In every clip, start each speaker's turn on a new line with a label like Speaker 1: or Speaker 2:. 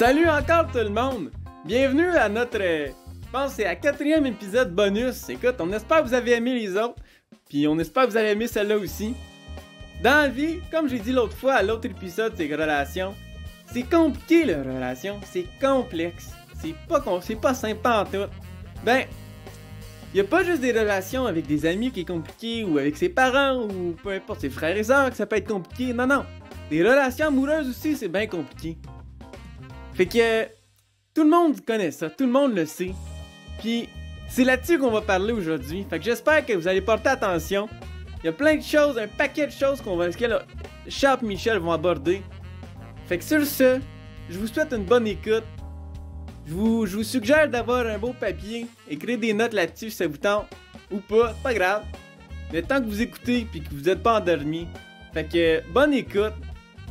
Speaker 1: Salut encore tout le monde! Bienvenue à notre, je pense que c'est la 4e épisode bonus. Écoute, on espère que vous avez aimé les autres, puis on espère que vous avez aimé celle-là aussi. Dans la vie, comme j'ai dit l'autre fois à l'autre épisode, c'est relations. C'est compliqué les relations, c'est complexe, c'est pas sympa en tout. Ben, y a pas juste des relations avec des amis qui est compliqué, ou avec ses parents, ou peu importe ses frères et sœurs que ça peut être compliqué. Non. Des relations amoureuses aussi, c'est bien compliqué. Fait que tout le monde connaît ça, tout le monde le sait. Puis c'est là-dessus qu'on va parler aujourd'hui. Fait que j'espère que vous allez porter attention. Il y a plein de choses, un paquet de choses que Charles et Michel vont aborder. Fait que sur ce, je vous souhaite une bonne écoute. Je vous suggère d'avoir un beau papier, écrire des notes là-dessus si ça vous tente, ou pas, c'est pas grave. Mais tant que vous écoutez puis que vous n'êtes pas endormi. Fait que bonne écoute,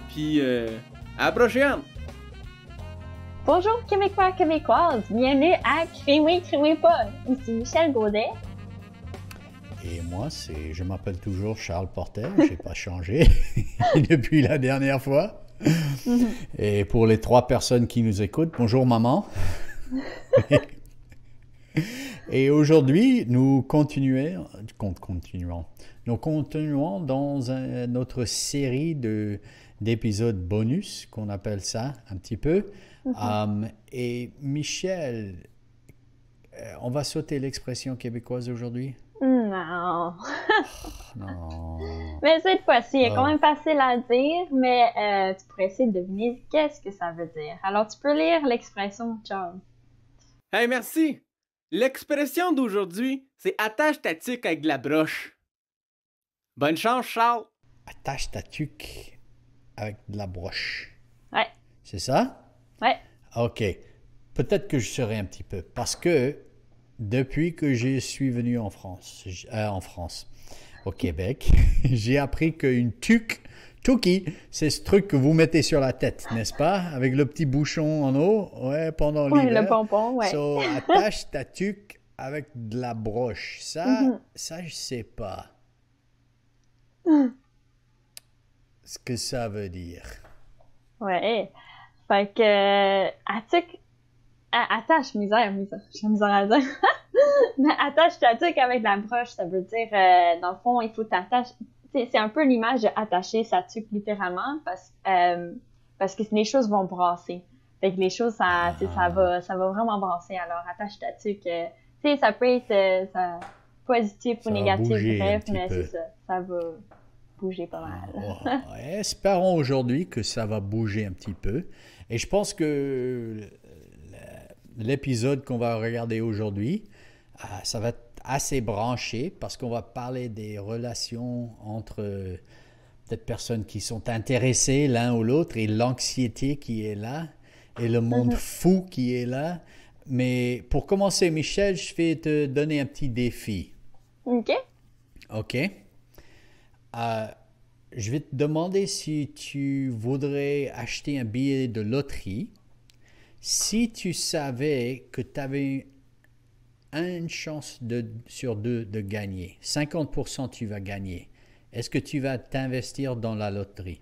Speaker 1: puis à la prochaine!
Speaker 2: Bonjour Québécois, Québécoises, bienvenue à Crimez pas. Ici Michel Gaudet.
Speaker 3: Et moi, je m'appelle toujours Charles Porter, j'ai pas changé depuis la dernière fois. Et pour les 3 personnes qui nous écoutent, bonjour maman. Et aujourd'hui, nous continuons dans notre série d'épisodes bonus, qu'on appelle ça un petit peu. Et Michel, on va sauter l'expression québécoise aujourd'hui?
Speaker 2: Non.
Speaker 3: Non.
Speaker 2: Mais cette fois-ci, il est quand même facile à dire, mais tu pourrais essayer de deviner qu'est-ce que ça veut dire. Alors, tu peux lire l'expression, Charles.
Speaker 1: Hey, merci! L'expression d'aujourd'hui, c'est attache ta tuque avec de la broche. Bonne chance, Charles!
Speaker 3: Attache ta tuque avec de la broche.
Speaker 2: Ouais.
Speaker 3: C'est ça?
Speaker 2: Ouais.
Speaker 3: OK. Peut-être que je serai un petit peu. Parce que depuis que je suis venu en France, au Québec, j'ai appris qu'une tuki, c'est ce truc que vous mettez sur la tête, n'est-ce pas? Avec le petit bouchon en haut, ouais, pendant l'hiver.
Speaker 2: Oui, le pompon, ouais.
Speaker 3: So, attache ta tuque avec de la broche. Ça, je sais pas. Ce que ça veut dire.
Speaker 2: Ouais. Fait que, attache, misère, j'ai misère à dire. Mais attache ta tuque avec de la broche, ça veut dire, dans le fond, il faut t'attacher. C'est un peu l'image de attacher sa tuque littéralement parce que les choses vont brasser. Fait que les choses, ça va vraiment brasser. Alors, attache ta tuque. Ça peut être positif ou négatif, bref, mais c'est ça. Ça va bouger pas mal.
Speaker 3: Ouais, espérons aujourd'hui que ça va bouger un petit peu. Et je pense que l'épisode qu'on va regarder aujourd'hui, ça va être assez branché parce qu'on va parler des relations entre peut-être personnes qui sont intéressées l'un ou l'autre et l'anxiété qui est là et le monde fou qui est là. Mais pour commencer, Michel, je vais te donner un petit défi.
Speaker 2: OK.
Speaker 3: Je vais te demander si tu voudrais acheter un billet de loterie. Si tu savais que tu avais une chance sur 2 de gagner, 50% tu vas gagner, est-ce que tu vas t'investir dans la loterie?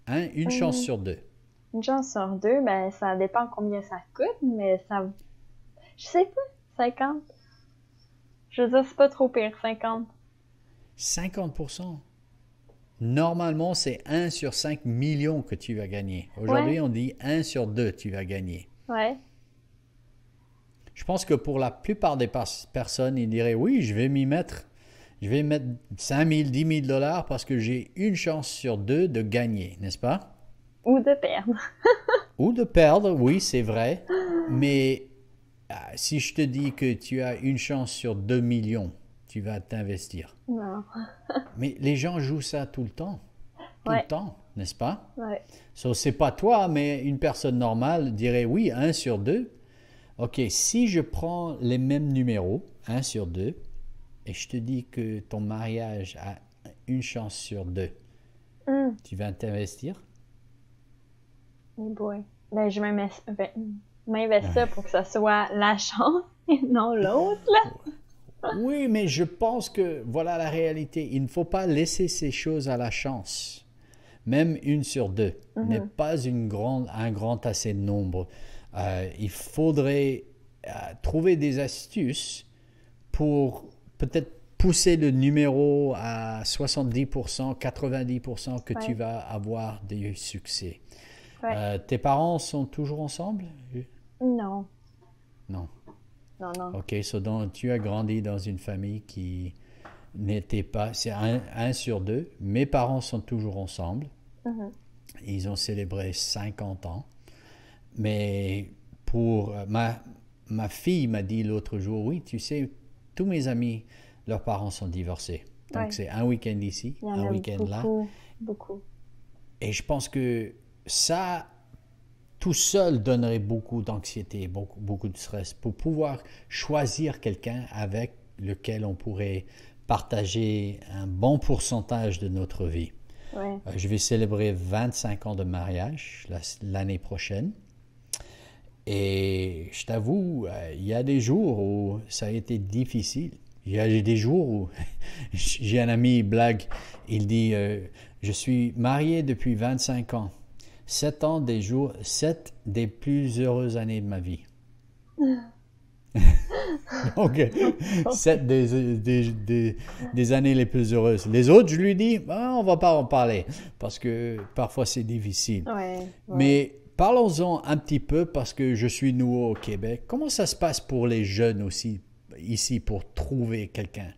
Speaker 3: Une chance sur 2.
Speaker 2: Une chance sur 2, ben ça dépend combien ça coûte, mais ça... Je sais pas, 50. Je veux dire, c'est pas trop pire, 50.
Speaker 3: 50%? Normalement, c'est 1 sur 5 millions que tu vas gagner. Aujourd'hui, on dit 1 sur 2 tu vas gagner.
Speaker 2: Ouais.
Speaker 3: Je pense que pour la plupart des personnes, ils diraient oui, je vais m'y mettre. Je vais mettre 5 000, 10 000 $ parce que j'ai une chance sur 2 de gagner, n'est-ce pas?
Speaker 2: Ou de perdre.
Speaker 3: Ou de perdre, oui, c'est vrai. Mais si je te dis que tu as une chance sur 2 millions, tu vas t'investir.
Speaker 2: Non.
Speaker 3: Mais les gens jouent ça tout le temps. Tout le temps, n'est-ce pas?
Speaker 2: Ouais.
Speaker 3: So, c'est pas toi, mais une personne normale dirait oui, 1 sur 2. OK, si je prends les mêmes numéros, 1 sur 2, et je te dis que ton mariage a une chance sur 2, tu vas t'investir?
Speaker 2: Oh boy. Ben, je m'investir pour que ça soit la chance et non l'autre, là.
Speaker 3: Oui, mais je pense que voilà la réalité. Il ne faut pas laisser ces choses à la chance. même 1 sur 2 n'est pas un grand assez nombre. Il faudrait trouver des astuces pour peut-être pousser le numéro à 70%, 90% que tu vas avoir du succès. Tes parents sont toujours ensemble?
Speaker 2: Non.
Speaker 3: Non.
Speaker 2: Non.
Speaker 3: OK, donc tu as grandi dans une famille qui n'était pas... C'est 1 sur 2. Mes parents sont toujours ensemble. Ils ont célébré 50 ans. Mais pour... Ma fille m'a dit l'autre jour, oui, tu sais, tous mes amis, leurs parents sont divorcés. Donc c'est un week-end ici, un week-end là.
Speaker 2: Beaucoup.
Speaker 3: Et je pense que ça, tout seul, donnerait beaucoup d'anxiété, beaucoup de stress pour pouvoir choisir quelqu'un avec lequel on pourrait partager un bon pourcentage de notre vie. Je vais célébrer 25 ans de mariage l'année prochaine. Et je t'avoue, il y a des jours où ça a été difficile. Il y a des jours où j'ai un ami, blague, il dit je suis marié depuis 25 ans. 7 des plus heureuses années de ma vie. Donc, 7 des années les plus heureuses. Les autres, je lui dis, on ne va pas en parler parce que parfois c'est difficile. Mais parlons-en un petit peu parce que je suis nouveau au Québec. Comment ça se passe pour les jeunes aussi ici pour trouver quelqu'un?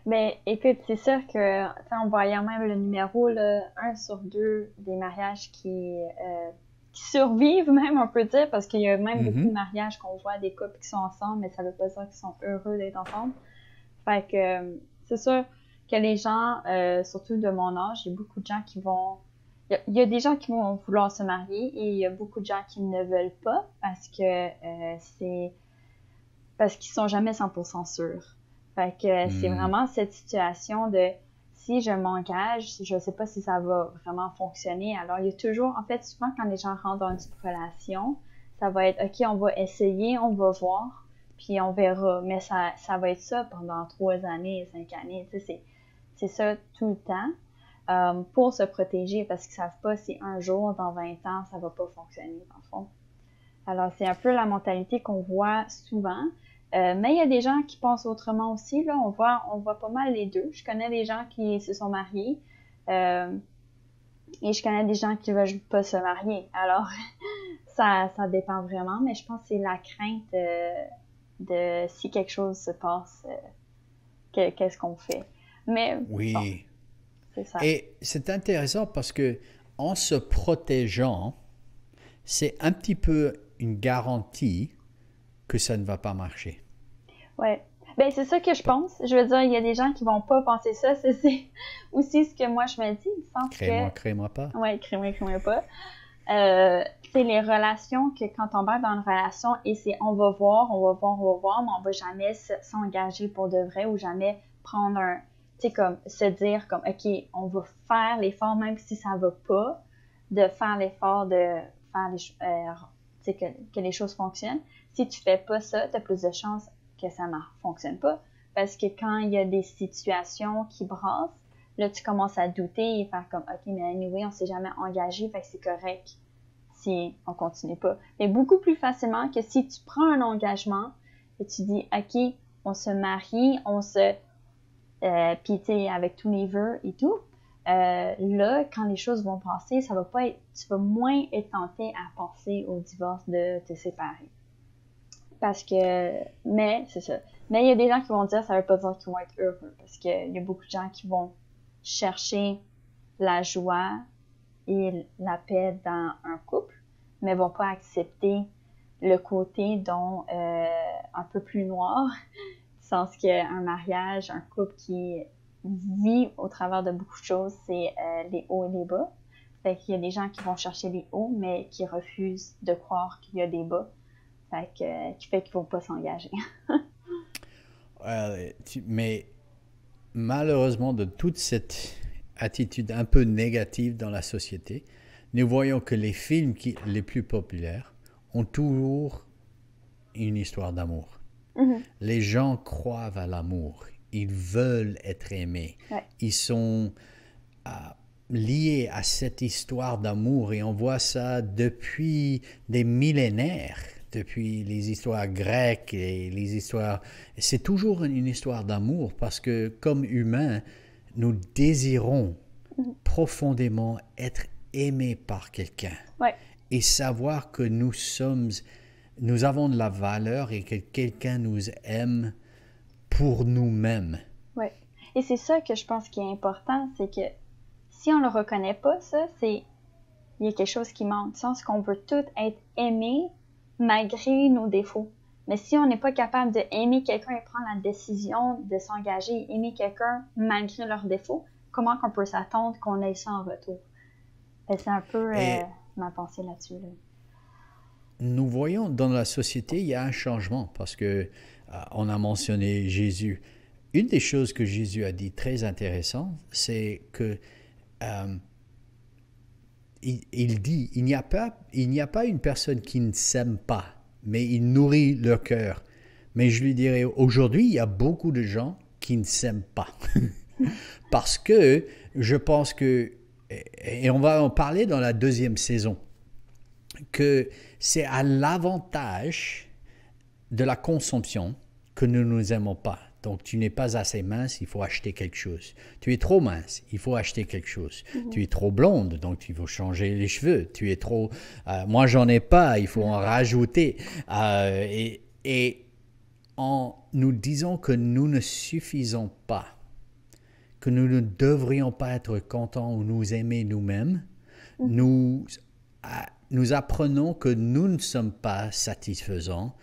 Speaker 2: Mais écoute, c'est sûr que en voyant même le numéro, 1 sur 2 des mariages qui survivent même, on peut dire, parce qu'il y a même beaucoup de mariages qu'on voit des couples qui sont ensemble, mais ça veut pas dire qu'ils sont heureux d'être ensemble. Fait que c'est sûr que les gens, surtout de mon âge, il y a beaucoup de gens qui vont... Il y a des gens qui vont vouloir se marier et il y a beaucoup de gens qui ne veulent pas parce que parce qu'ils sont jamais 100% sûrs. Fait que c'est vraiment cette situation de si je m'engage, je sais pas si ça va vraiment fonctionner. Alors il y a toujours, en fait, souvent quand les gens rentrent dans une relation, ça va être OK, on va essayer, on va voir, puis on verra. Mais ça va être ça pendant 3 années, 5 années. Tu sais, c'est ça tout le temps. Pour se protéger parce qu'ils savent pas si un jour, dans 20 ans, ça va pas fonctionner, dans le fond. Alors, c'est un peu la mentalité qu'on voit souvent. Mais il y a des gens qui pensent autrement aussi, là. On voit pas mal les deux. Je connais des gens qui se sont mariés et je connais des gens qui veulent pas se marier. Alors, ça dépend vraiment, mais je pense que c'est la crainte de si quelque chose se passe, qu'est-ce qu'on fait. Mais
Speaker 3: oui.
Speaker 2: Bon, c'est ça.
Speaker 3: Et c'est intéressant parce que en se protégeant, c'est un petit peu une garantie que ça ne va pas marcher.
Speaker 2: Ouais. Ben, c'est ça que je pense. Je veux dire, il y a des gens qui vont pas penser ça. C'est aussi ce que moi je me dis.
Speaker 3: Crée-moi pas.
Speaker 2: Ouais, crée-moi pas. C'est les relations que quand on va dans une relation et c'est on va voir, mais on va jamais s'engager pour de vrai ou jamais prendre tu sais, comme se dire comme OK, on va faire l'effort même si ça va pas, de faire l'effort de faire tu sais, que les choses fonctionnent. Si tu fais pas ça, tu as plus de chances que ça ne fonctionne pas. Parce que quand il y a des situations qui brassent, là, tu commences à douter et faire comme OK, mais anyway, on s'est jamais engagé, fait que c'est correct si on continue pas. Mais beaucoup plus facilement que si tu prends un engagement et tu dis OK, on se marie, puis tu sais, avec tous les vœux et tout, là, quand les choses vont passer, ça va pas être, tu vas moins être tenté à penser au divorce de te séparer. Parce que, mais, c'est ça. Mais il y a des gens qui vont dire, ça veut pas dire qu'ils vont être heureux. Parce qu'il y a beaucoup de gens qui vont chercher la joie et la paix dans un couple, mais vont pas accepter le côté dont un peu plus noir, du sens qu'un mariage, un couple qui vit au travers de beaucoup de choses, c'est les hauts et les bas. Fait qu'il y a des gens qui vont chercher les hauts, mais qui refusent de croire qu'il y a des bas. Qui fait qu'ils ne vont pas s'engager.
Speaker 3: Mais malheureusement, de toute cette attitude un peu négative dans la société, nous voyons que les films les plus populaires ont toujours une histoire d'amour. Les gens croient à l'amour. Ils veulent être aimés.
Speaker 2: Ouais.
Speaker 3: Ils sont lié à cette histoire d'amour et on voit ça depuis des millénaires, depuis les histoires grecques et les histoires... C'est toujours une histoire d'amour parce que comme humains, nous désirons profondément être aimés par quelqu'un et savoir que nous avons de la valeur et que quelqu'un nous aime pour nous-mêmes.
Speaker 2: Oui. Et c'est ça que je pense qui est important, c'est que si on ne le reconnaît pas, il y a quelque chose qui manque. Sens qu'on veut tous être aimés malgré nos défauts. Mais si on n'est pas capable d'aimer quelqu'un et prendre la décision de s'engager, aimer quelqu'un malgré leurs défauts, comment qu'on peut s'attendre qu'on ait ça en retour? C'est un peu ma pensée là-dessus. Là.
Speaker 3: Nous voyons dans la société, il y a un changement parce que on a mentionné Jésus. Une des choses que Jésus a dit très intéressant, c'est que il dit, il n'y a pas une personne qui ne s'aime pas, mais il nourrit leur cœur. Mais je lui dirais, aujourd'hui, il y a beaucoup de gens qui ne s'aiment pas. Parce que je pense que, et on va en parler dans la 2e saison, que c'est à l'avantage de la consommation que nous ne nous aimons pas. Donc, tu n'es pas assez mince, il faut acheter quelque chose. Tu es trop mince, il faut acheter quelque chose. Tu es trop blonde, donc il faut changer les cheveux. Tu es trop... moi, j'en ai pas, il faut en rajouter. Et en nous disant que nous ne suffisons pas, que nous ne devrions pas être contents ou nous aimer nous-mêmes, nous apprenons que nous ne sommes pas satisfaisants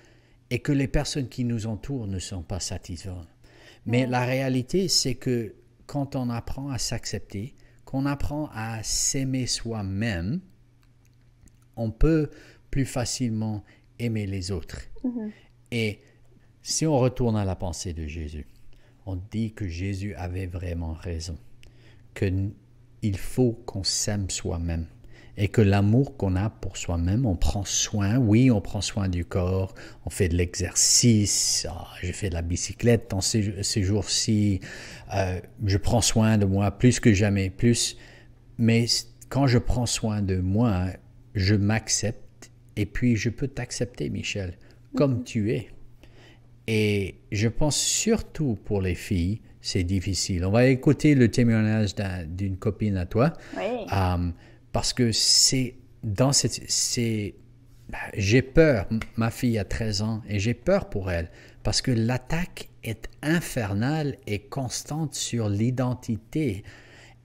Speaker 3: et que les personnes qui nous entourent ne sont pas satisfaisantes. Mais la réalité, c'est que quand on apprend à s'accepter, qu'on apprend à s'aimer soi-même, on peut plus facilement aimer les autres. Et si on retourne à la pensée de Jésus, on dit que Jésus avait vraiment raison, qu'il faut qu'on s'aime soi-même. Et que l'amour qu'on a pour soi-même, on prend soin, oui, on prend soin du corps, on fait de l'exercice, j'ai fait de la bicyclette dans ces jours-ci, je prends soin de moi plus que jamais, mais quand je prends soin de moi, je m'accepte et puis je peux t'accepter, Michel, comme tu es. Et je pense surtout pour les filles, c'est difficile. On va écouter le témoignage d'une copine à toi.
Speaker 2: Oui.
Speaker 3: Parce que j'ai peur, ma fille a 13 ans, et j'ai peur pour elle, parce que l'attaque est infernale et constante sur l'identité.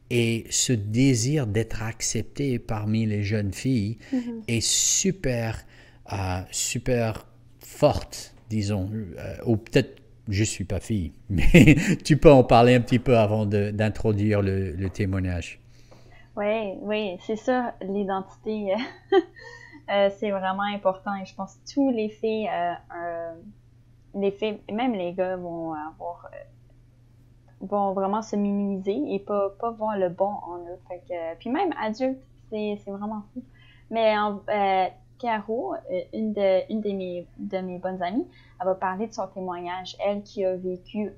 Speaker 3: Et ce désir d'être accepté parmi les jeunes filles est super forte, disons. Ou peut-être, je ne suis pas fille, mais tu peux en parler un petit peu avant d'introduire le témoignage.
Speaker 2: Oui, c'est ça, l'identité, c'est vraiment important et je pense que tous les filles, même les gars vont vraiment se minimiser et pas voir le bon en eux. Puis même adultes, c'est vraiment fou. Mais Caro, une de mes bonnes amies, elle va parler de son témoignage, elle qui a vécu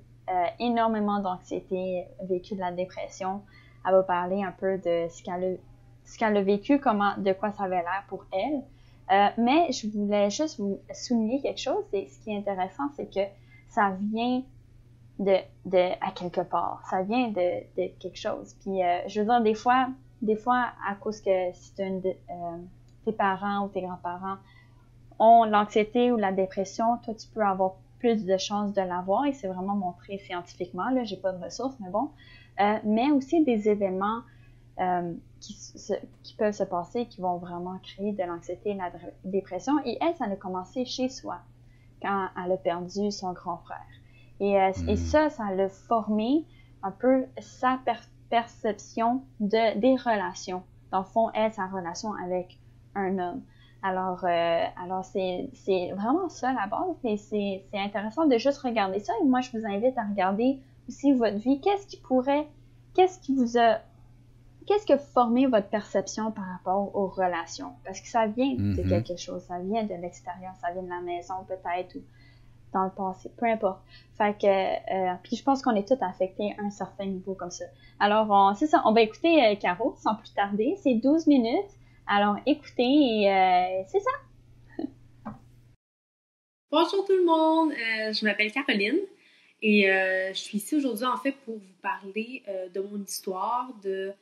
Speaker 2: énormément d'anxiété, vécu de la dépression. Elle va parler un peu de ce qu'elle a vécu, de quoi ça avait l'air pour elle. Mais je voulais juste vous souligner quelque chose. Et ce qui est intéressant, c'est que ça vient à quelque part. Ça vient de quelque chose. Puis, je veux dire, des fois, à cause que si tes parents ou tes grands-parents ont l'anxiété ou la dépression, toi, tu peux avoir plus de chances de l'avoir. Et c'est vraiment montré scientifiquement. Là, j'ai pas de ressources, mais bon. Mais aussi des événements qui peuvent se passer, qui vont vraiment créer de l'anxiété et de la dépression. Et elle, ça a commencé chez soi, quand elle a perdu son grand frère. Et ça l'a formé un peu sa perception des relations. Dans le fond, elle, sa relation avec un homme. Alors c'est vraiment ça la base. Et c'est intéressant de juste regarder ça. Et moi, je vous invite à regarder aussi votre vie, qu'est-ce qui a formé votre perception par rapport aux relations? Parce que ça vient de quelque chose, ça vient de l'extérieur, ça vient de la maison peut-être, ou dans le passé, peu importe. Fait que, puis je pense qu'on est tous affectés à un certain niveau comme ça. Alors, c'est ça, on va écouter Caro sans plus tarder. C'est 12 minutes, alors écoutez et c'est ça.
Speaker 4: Bonjour tout le monde, je m'appelle Caroline et je suis ici aujourd'hui en fait pour vous parler de mon histoire, de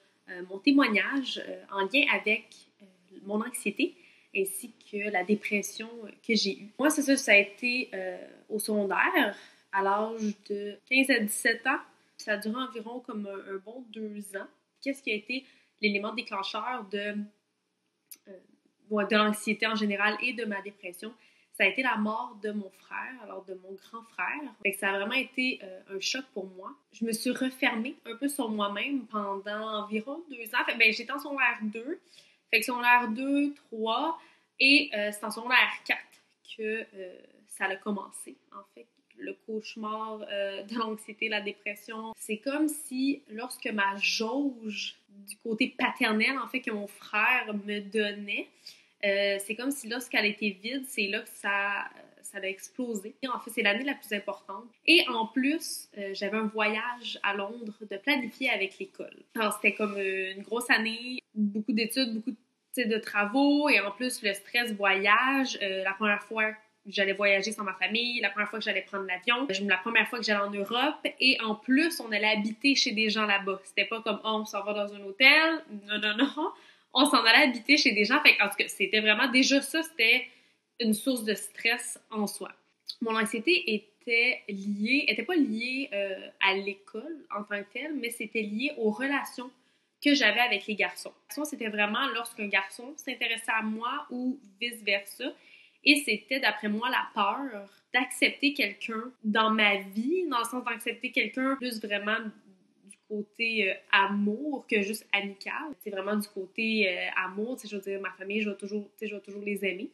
Speaker 4: mon témoignage en lien avec mon anxiété ainsi que la dépression que j'ai eue. Moi, c'est ça, ça a été au secondaire à l'âge de 15 à 17 ans. Ça a duré environ comme un bon 2 ans. Qu'est-ce qui a été l'élément déclencheur de l'anxiété en général et de ma dépression? Ça a été la mort de mon frère, alors de mon grand frère. Fait que ça a vraiment été un choc pour moi. Je me suis refermée un peu sur moi-même pendant environ 2 ans. Fait que, j'étais en secondaire 2. Fait que secondaire 2, 3 et c'est en secondaire 4 que ça a commencé, en fait. Le cauchemar de l'anxiété, la dépression. C'est comme si lorsque ma jauge du côté paternel, en fait, que mon frère me donnait, c'est comme si lorsqu'elle était vide, c'est là que ça a explosé. Et en fait, c'est l'année la plus importante. Et en plus, j'avais un voyage à Londres de planifier avec l'école. Alors, c'était comme une grosse année, beaucoup d'études, beaucoup de travaux, et en plus, le stress voyage. La première fois j'allais voyager sans ma famille, la première fois que j'allais prendre l'avion, la première fois que j'allais en Europe, et en plus, on allait habiter chez des gens là-bas. C'était pas comme, oh, on s'en va dans un hôtel. Non, non, non. On s'en allait habiter chez des gens. Fait, en tout cas, c'était vraiment, déjà ça, c'était une source de stress en soi. Mon anxiété était pas liée à l'école en tant que telle, mais c'était lié aux relations que j'avais avec les garçons. C'était vraiment lorsqu'un garçon s'intéressait à moi ou vice-versa. Et c'était, d'après moi, la peur d'accepter quelqu'un dans ma vie, dans le sens d'accepter quelqu'un plus vraiment du côté amour que juste amical. C'est vraiment du côté amour. Je veux dire, ma famille, je vais toujours les aimer.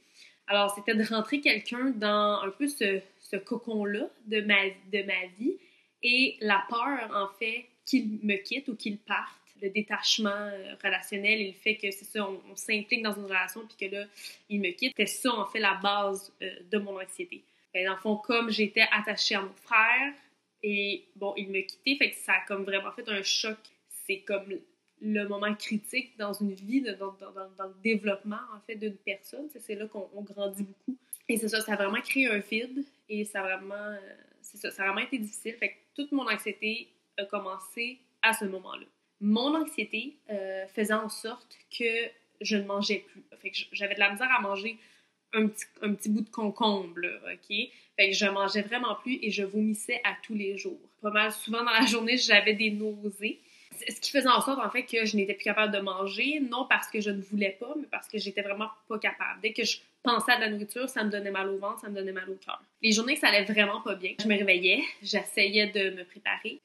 Speaker 4: Alors, c'était de rentrer quelqu'un dans un peu ce cocon-là de ma vie et la peur, en fait, qu'il me quitte ou qu'il parte. Le détachement relationnel et le fait que, c'est ça, on s'implique dans une relation puis que là, il me quitte. C'était ça, en fait, la base de mon anxiété. Dans le fond, comme j'étais attachée à mon frère et, bon, il me quittait, fait que ça a comme vraiment fait un choc. C'est comme le moment critique dans une vie, dans le développement, en fait, d'une personne. C'est là qu'on grandit beaucoup. Et c'est ça, ça a vraiment créé un vide et ça a vraiment, ça a vraiment été difficile. Fait que toute mon anxiété a commencé à ce moment-là. Mon anxiété faisait en sorte que je ne mangeais plus. Fait que j'avais de la misère à manger un petit bout de concombre, là, OK? Fait que je mangeais vraiment plus et je vomissais à tous les jours. Pas mal souvent dans la journée, j'avais des nausées. Ce qui faisait en sorte, en fait, que je n'étais plus capable de manger, non parce que je ne voulais pas, mais parce que j'étais vraiment pas capable. Dès que je pensais à de la nourriture, ça me donnait mal au ventre, ça me donnait mal au cœur. Les journées que ça allait vraiment pas bien, je me réveillais, j'essayais de me préparer,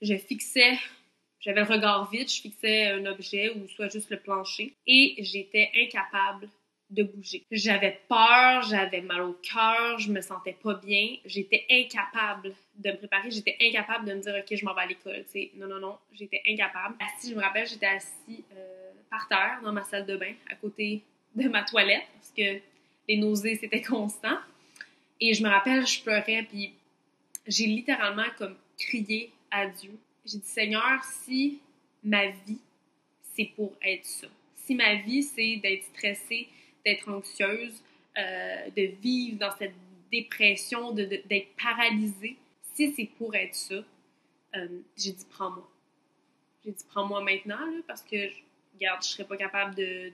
Speaker 4: j'avais le regard vide, je fixais un objet ou soit juste le plancher et j'étais incapable de bouger. J'avais peur, j'avais mal au cœur, je me sentais pas bien, j'étais incapable de me préparer, j'étais incapable de me dire « OK, je m'en vais à l'école ». Non, j'étais incapable. Je me rappelle, j'étais assise par terre dans ma salle de bain à côté de ma toilette parce que les nausées, c'était constant. Et je me rappelle, je pleurais puis j'ai littéralement comme crié à Dieu. J'ai dit, Seigneur, si ma vie, c'est pour être ça, si ma vie, c'est d'être stressée, d'être anxieuse, de vivre dans cette dépression, d'être paralysée, si c'est pour être ça, j'ai dit, prends-moi. J'ai dit, prends-moi maintenant, là, parce que, regarde, je serais pas capable de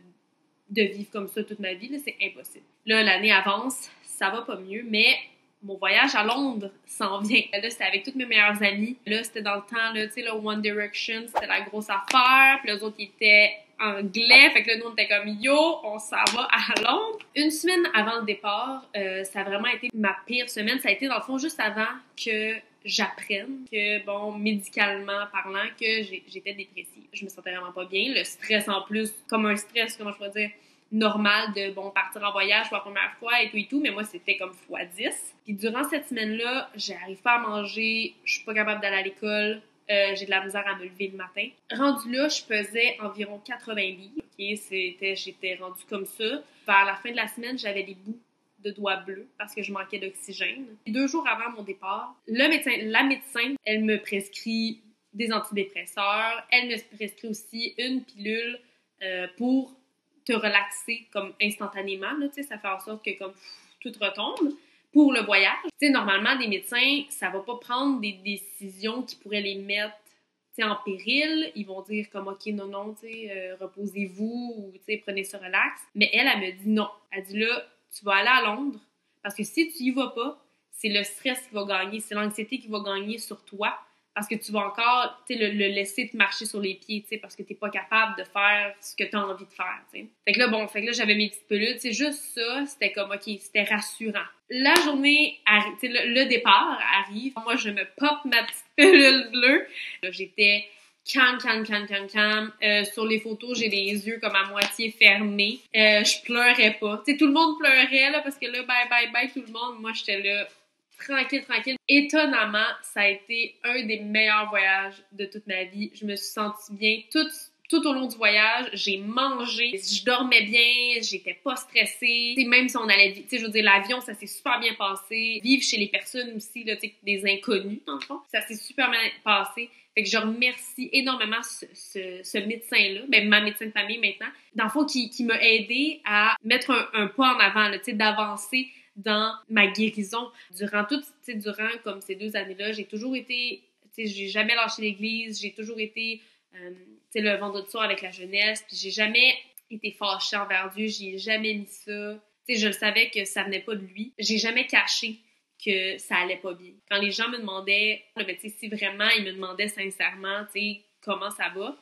Speaker 4: vivre comme ça toute ma vie, là, c'est impossible. Là, l'année avance, ça va pas mieux, mais mon voyage à Londres s'en vient. Là, c'était avec toutes mes meilleures amies. Là, c'était dans le temps, là, tu sais, le One Direction, c'était la grosse affaire. Puis les autres, ils étaient anglais. Fait que là, nous, on était comme, yo, on s'en va à Londres. Une semaine avant le départ, ça a vraiment été ma pire semaine. Ça a été, dans le fond, juste avant que j'apprenne que, bon, médicalement parlant, que j'étais dépressive. Je me sentais vraiment pas bien. Le stress, en plus, comme un stress, comment je pourrais dire, normal de, bon, partir en voyage pour la première fois et tout, mais moi, c'était comme x10. Puis durant cette semaine-là, j'arrive pas à manger, je suis pas capable d'aller à l'école, j'ai de la misère à me lever le matin. Rendu là, je pesais environ 80 livres, OK? J'étais rendue comme ça. Vers la fin de la semaine, j'avais des bouts de doigts bleus parce que je manquais d'oxygène. 2 jours avant mon départ, la médecin, elle me prescrit des antidépresseurs. Elle me prescrit aussi une pilule pour te relaxer comme instantanément. Là, ça fait en sorte que comme tout retombe. Pour le voyage, normalement, des médecins, ça va pas prendre des décisions qui pourraient les mettre en péril. Ils vont dire comme « OK, non, reposez-vous » ou « Prenez ça relax ». Mais elle me dit non. Elle dit là, tu vas aller à Londres parce que si tu y vas pas, c'est le stress qui va gagner, c'est l'anxiété qui va gagner sur toi parce que tu vas encore le laisser te marcher sur les pieds, parce que t'es pas capable de faire ce que t'as envie de faire, t'sais. Fait que là, j'avais mes petites pilules, juste ça, c'était comme, OK, c'était rassurant. La journée, le départ arrive, moi, je me pop ma petite pilule bleue. Là, j'étais calme. Sur les photos, j'ai les yeux comme à moitié fermés. Je pleurais pas. Tout le monde pleurait, là, parce que là, bye, tout le monde. Moi, j'étais là, tranquille. Étonnamment, ça a été un des meilleurs voyages de toute ma vie. Je me suis sentie bien tout au long du voyage. J'ai mangé, je dormais bien, j'étais pas stressée. Même si on allait, je veux dire, l'avion, ça s'est super bien passé. Vivre chez les personnes aussi, là, des inconnus, dans le fond, ça s'est super bien passé. Fait que je remercie énormément ce médecin-là, ma médecin de famille maintenant, dans le fond, qui m'a aidée à mettre un pas en avant, là, d'avancer dans ma guérison. Durant comme ces 2 années-là, j'ai toujours été, j'ai jamais lâché l'église, j'ai toujours été, le vendredi soir avec la jeunesse, puis j'ai jamais été fâchée envers Dieu, j'ai jamais mis ça. Je le savais que ça venait pas de lui. J'ai jamais caché que ça allait pas bien. Quand les gens me demandaient, si vraiment ils me demandaient sincèrement, comment ça va,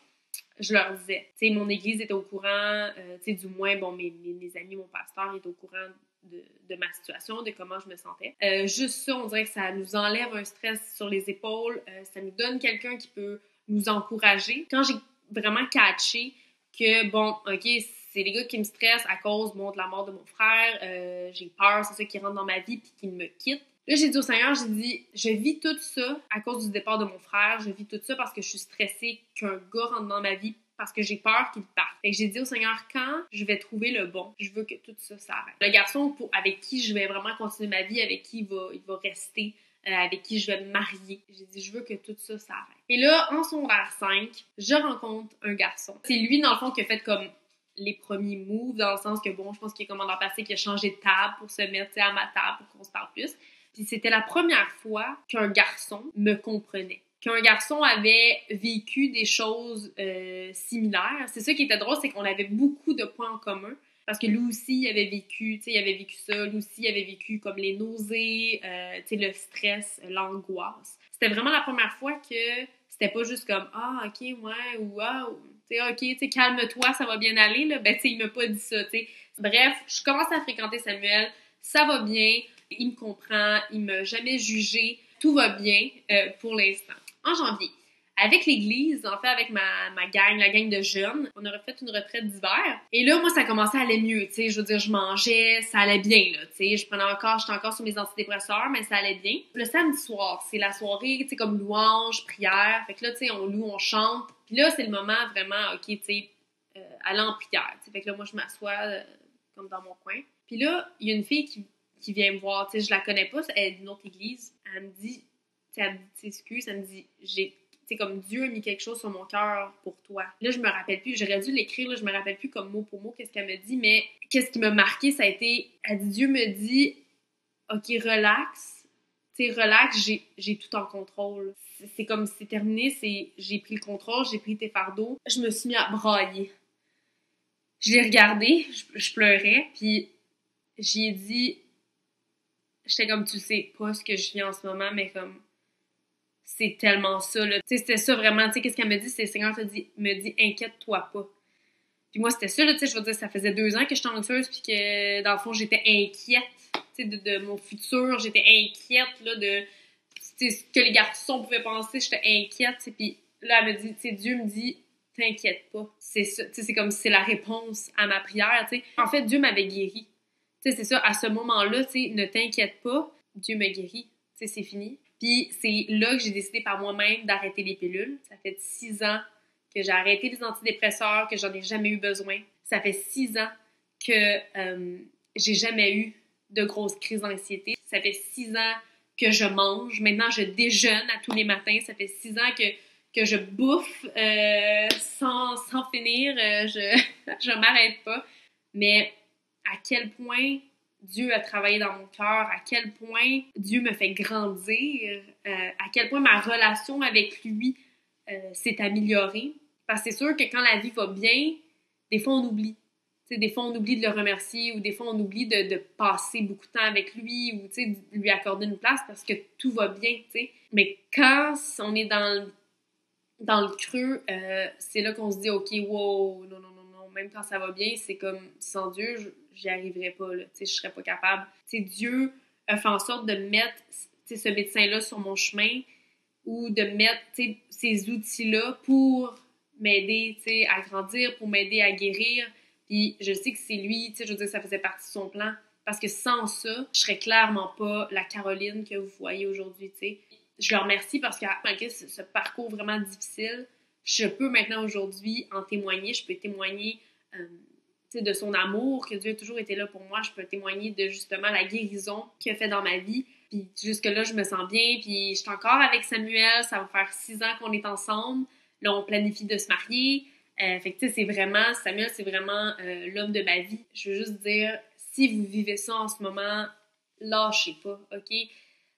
Speaker 4: je leur disais. Mon église était au courant, du moins, mes amis, mon pasteur est au courant de ma situation, de comment je me sentais. Juste ça, on dirait que ça nous enlève un stress sur les épaules, ça nous donne quelqu'un qui peut nous encourager. Quand j'ai vraiment catché que, OK, c'est les gars qui me stressent à cause, de la mort de mon frère, j'ai peur, c'est ça qui rentre dans ma vie puis qui me quitte. Là, j'ai dit au Seigneur, j'ai dit, je vis tout ça à cause du départ de mon frère, je vis tout ça parce que je suis stressée qu'un gars rentre dans ma vie parce que j'ai peur qu'il parte. Fait que j'ai dit au Seigneur, quand je vais trouver le bon, je veux que tout ça s'arrête. Le garçon avec qui je vais vraiment continuer ma vie, avec qui il va rester, avec qui je vais me marier, j'ai dit, je veux que tout ça s'arrête. Et là, en secondaire 5, je rencontre un garçon. C'est lui, dans le fond, qui a fait comme les premiers moves, dans le sens que, je pense qu'il est commandant passé, qui a changé de table pour se mettre à ma table pour qu'on se parle plus. Puis c'était la première fois qu'un garçon me comprenait, qu'un garçon avait vécu des choses similaires. C'est ça qui était drôle, c'est qu'on avait beaucoup de points en commun, parce que lui aussi, il avait vécu ça, lui aussi, il avait vécu comme les nausées, le stress, l'angoisse. C'était vraiment la première fois que c'était pas juste comme « Ah, OK, ouais » ou « Ah, OK, calme-toi, ça va bien aller », là. Il m'a pas dit ça, t'sais. Bref, je commence à fréquenter Samuel, ça va bien, il me comprend, il m'a jamais jugé, tout va bien pour l'instant. En janvier, avec l'église, en fait, avec ma gang, la gang de jeunes, on aurait fait une retraite d'hiver. Et là, moi, ça commençait à aller mieux, tu sais. Je veux dire, je mangeais, ça allait bien, là, tu sais. J'étais encore sur mes antidépresseurs, mais ça allait bien. Le samedi soir, c'est la soirée, tu sais, comme louange, prière. Fait que là, tu sais, on loue, on chante. Puis là, c'est le moment vraiment, OK, tu sais, aller en prière, tu sais. Fait que là, moi, je m'assois comme dans mon coin. Puis là, il y a une fille qui vient me voir, tu sais, je la connais pas, elle est d'une autre église. Elle me dit, tu sais, elle me dit, excuse, elle me dit, c'est comme Dieu a mis quelque chose sur mon cœur pour toi. Là, je me rappelle plus, j'aurais dû l'écrire, là, je me rappelle plus comme mot pour mot qu'est-ce qu'elle me dit, mais qu'est-ce qui m'a marqué, ça a été, elle dit, Dieu me dit, OK, relax, tu sais, relax, j'ai tout en contrôle. C'est comme, c'est terminé, j'ai pris le contrôle, j'ai pris tes fardeaux. Je me suis mis à brailler. Je l'ai regardé, je pleurais, puis j'ai dit, j'étais comme, tu sais pas ce que je vis en ce moment, mais comme, c'est tellement ça, là. Tu sais, c'était ça vraiment, tu sais, qu'est-ce qu'elle me dit? C'est le Seigneur me dit, inquiète-toi pas. Puis moi, c'était ça, là, tu sais, je veux dire, ça faisait 2 ans que j'étais anxieuse, puis que, dans le fond, j'étais inquiète, tu sais, de mon futur, j'étais inquiète, là, de, tu sais, ce que les garçons pouvaient penser, j'étais inquiète, tu sais, puis là, elle me dit, tu sais, Dieu me dit, t'inquiète pas. C'est ça, tu sais, c'est comme, c'est la réponse à ma prière, tu sais. En fait, Dieu m'avait guérie. Tu sais, c'est ça, à ce moment-là, tu sais, ne t'inquiète pas, Dieu me guérit, tu sais, c'est fini. Puis c'est là que j'ai décidé par moi-même d'arrêter les pilules. Ça fait 6 ans que j'ai arrêté les antidépresseurs, que j'en ai jamais eu besoin. Ça fait 6 ans que j'ai jamais eu de grosses crises d'anxiété. Ça fait 6 ans que je mange. Maintenant, je déjeune à tous les matins. Ça fait 6 ans que je bouffe sans finir. Je m'arrête pas. Mais à quel point Dieu a travaillé dans mon cœur, à quel point Dieu me fait grandir, à quel point ma relation avec lui s'est améliorée. Parce que c'est sûr que quand la vie va bien, des fois on oublie. T'sais, des fois on oublie de le remercier ou des fois on oublie de passer beaucoup de temps avec lui ou de lui accorder une place parce que tout va bien. T'sais. Mais quand on est dans le creux, c'est là qu'on se dit « Ok, wow, non, même quand ça va bien, c'est comme sans Dieu, j'y arriverais pas, là, je serais pas capable. » Dieu a fait en sorte de mettre ce médecin-là sur mon chemin ou de mettre ces outils-là pour m'aider à grandir, pour m'aider à guérir. Puis je sais que c'est lui, je veux dire, ça faisait partie de son plan. Parce que sans ça, je serais clairement pas la Caroline que vous voyez aujourd'hui, t'sais. Je le remercie parce que malgré ce parcours vraiment difficile, je peux maintenant aujourd'hui en témoigner. Je peux témoigner de son amour, que Dieu a toujours été là pour moi. Je peux témoigner de justement la guérison qu'il a fait dans ma vie. Puis jusque-là, je me sens bien. Puis je suis encore avec Samuel. Ça va faire 6 ans qu'on est ensemble. Là, on planifie de se marier. Fait que tu sais, c'est vraiment, Samuel, c'est vraiment l'homme de ma vie. Je veux juste dire, si vous vivez ça en ce moment, lâchez pas, OK?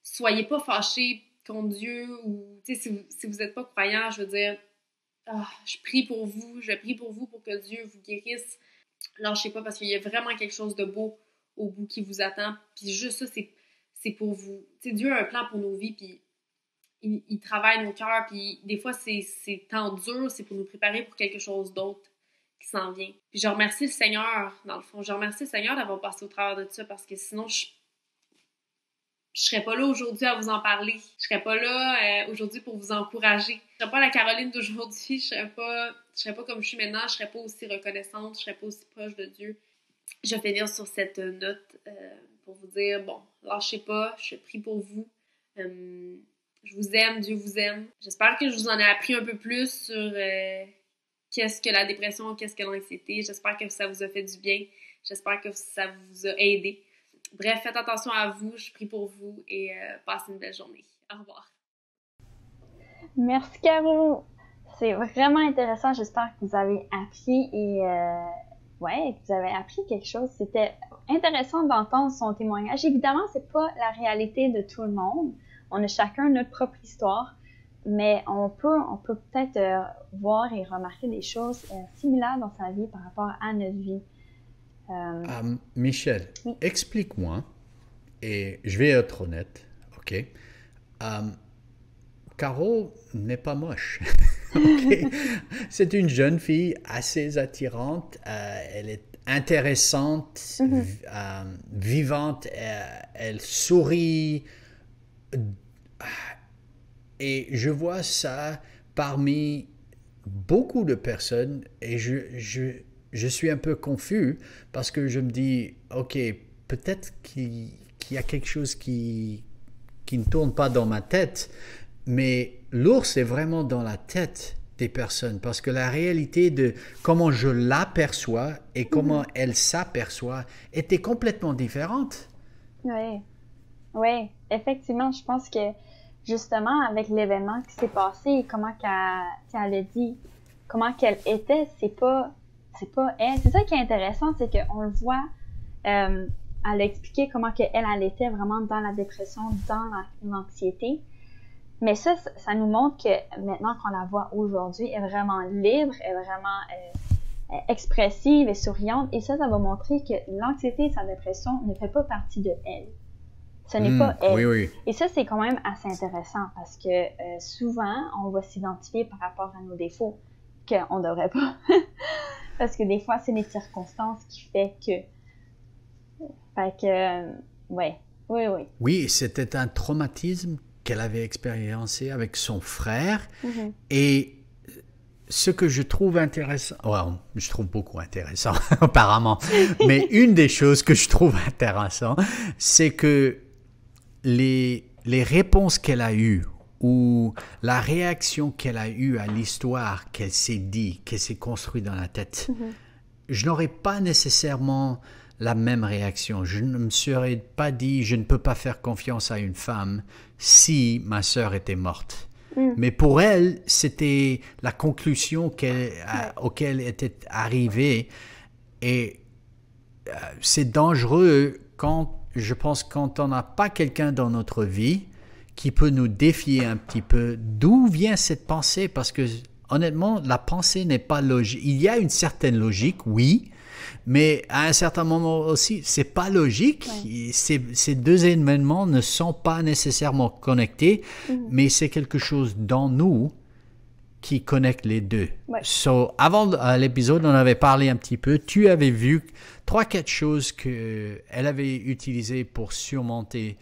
Speaker 4: Soyez pas fâchés contre Dieu ou, tu sais, si vous n'êtes pas croyant, je veux dire, je prie pour vous pour que Dieu vous guérisse. Lâchez pas parce qu'il y a vraiment quelque chose de beau au bout qui vous attend. Puis juste ça, c'est pour vous. Tu sais, Dieu a un plan pour nos vies, puis il travaille nos cœurs, puis des fois, c'est temps dur, c'est pour nous préparer pour quelque chose d'autre qui s'en vient. Puis je remercie le Seigneur, dans le fond. Je remercie le Seigneur d'avoir passé au travers de ça, parce que sinon, je serais pas là aujourd'hui à vous en parler. Je serais pas là aujourd'hui pour vous encourager. Je serais pas la Caroline d'aujourd'hui, je serais pas comme je suis maintenant, je serais pas aussi reconnaissante, je serais pas aussi proche de Dieu. Je vais finir sur cette note pour vous dire, bon, lâchez pas, je prie pour vous. Je vous aime, Dieu vous aime. J'espère que je vous en ai appris un peu plus sur qu'est-ce que la dépression, qu'est-ce que l'anxiété. J'espère que ça vous a fait du bien. J'espère que ça vous a aidé. Bref, faites attention à vous. Je prie pour vous et passez une belle journée. Au revoir.
Speaker 2: Merci, Caro. C'est vraiment intéressant. J'espère que vous avez appris et que vous avez appris quelque chose. C'était intéressant d'entendre son témoignage. Évidemment, c'est pas la réalité de tout le monde. On a chacun notre propre histoire, mais on peut peut-être voir et remarquer des choses similaires dans sa vie par rapport à notre vie.
Speaker 3: Michel, oui. Explique-moi, et je vais être honnête, ok? Caro n'est pas moche. Okay? C'est une jeune fille assez attirante, elle est intéressante, vivante, elle sourit. Et je vois ça parmi beaucoup de personnes et je suis un peu confus parce que je me dis, ok, peut-être qu'il y a quelque chose qui ne tourne pas dans ma tête, mais l'ours est vraiment dans la tête des personnes parce que la réalité de comment je l'aperçois et comment elle s'aperçoit était complètement différente.
Speaker 2: Oui, effectivement, je pense que justement, avec l'événement qui s'est passé et comment qu'elle a dit, comment qu'elle était, c'est pas elle. C'est ça qui est intéressant, c'est qu'on le voit, elle a expliqué comment qu'elle était vraiment dans la dépression, dans l'anxiété. Mais ça nous montre que maintenant qu'on la voit aujourd'hui, elle est vraiment libre, elle est vraiment expressive et souriante. Et ça va montrer que l'anxiété et sa dépression ne fait pas partie de elle. Ce n'est pas elle.
Speaker 3: Oui.
Speaker 2: Et ça, c'est quand même assez intéressant parce que souvent, on va s'identifier par rapport à nos défauts qu'on ne devrait pas. Parce que des fois, c'est les circonstances qui fait que... Oui.
Speaker 3: Oui, c'était un traumatisme qu'elle avait expériencé avec son frère. Et ce que je trouve intéressant, je trouve beaucoup intéressant apparemment, mais une des choses que je trouve intéressant, c'est que les réponses qu'elle a eues ou la réaction qu'elle a eue à l'histoire qu'elle s'est dit, qu'elle s'est construite dans la tête, je n'aurais pas nécessairement la même réaction. Je ne me serais pas dit, je ne peux pas faire confiance à une femme si ma sœur était morte. Mais pour elle, c'était la conclusion auquel elle était arrivée. Et c'est dangereux je pense, quand on n'a pas quelqu'un dans notre vie qui peut nous défier un petit peu. D'où vient cette pensée? Parce que, honnêtement, la pensée n'est pas logique. Il y a une certaine logique, oui, mais à un certain moment aussi, c'est pas logique. Ouais. Ces deux événements ne sont pas nécessairement connectés, mais c'est quelque chose dans nous qui connecte les deux. Ouais. Avant l'épisode, on avait parlé un petit peu. Tu avais vu 3-4 choses qu'elle avait utilisées pour surmonter.